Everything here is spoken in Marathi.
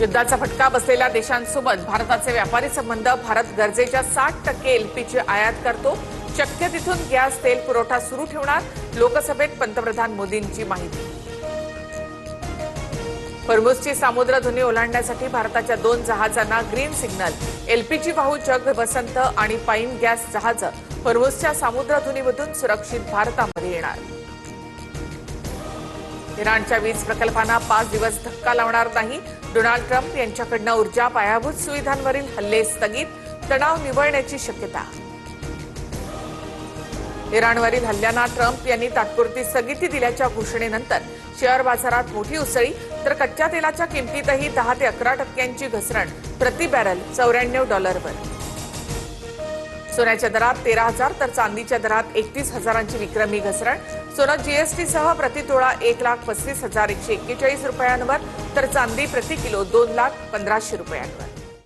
युद्धाचा फटका बसलेल्या देशांसोबत भारताचे व्यापारी संबंध. भारत गरजेच्या 60% एलपीजी आयात करतो. शक्य तिथून गॅस तेल पुरवठा सुरू ठेवणार. लोकसभेत पंतप्रधान मोदींची माहिती. होर्मुझची सामुद्रधुनी ओलांडण्यासाठी भारताच्या 2 जहाजांना ग्रीन सिग्नल. एलपीजी वाहू जग वसंत आणि पाईन गॅस जहाजं होर्मुझच्या सामुद्रधुनीमधून सुरक्षित भारतामध्ये येणार. इराणच्या वीज प्रकल्पांना 5 दिवस धक्का लावणार नाही. डोनाल्ड ट्रम्प यांच्याकडनं ऊर्जा पायाभूत सुविधांवरील हल्ले स्थगित. तणाव निवळण्याची शक्यता. इराणवरील हल्ल्यांना ट्रम्प यांनी तात्पुरती स्थगिती दिल्याच्या घोषणेनंतर शेअर बाजारात मोठी उसळी. तर कच्च्या तेलाच्या किमतीतही 10 ते 11% घसरण. प्रति बॅरल $94वर. सोन्याच्या दरात 13,000 तर चांदीच्या दरात 31,000ची विक्रमी घसरण. सोनं जीएसटीसह प्रतितोळा 1,35,141 रुपयांवर तर चांदी प्रति किलो 2,15,000 रुपयांवर.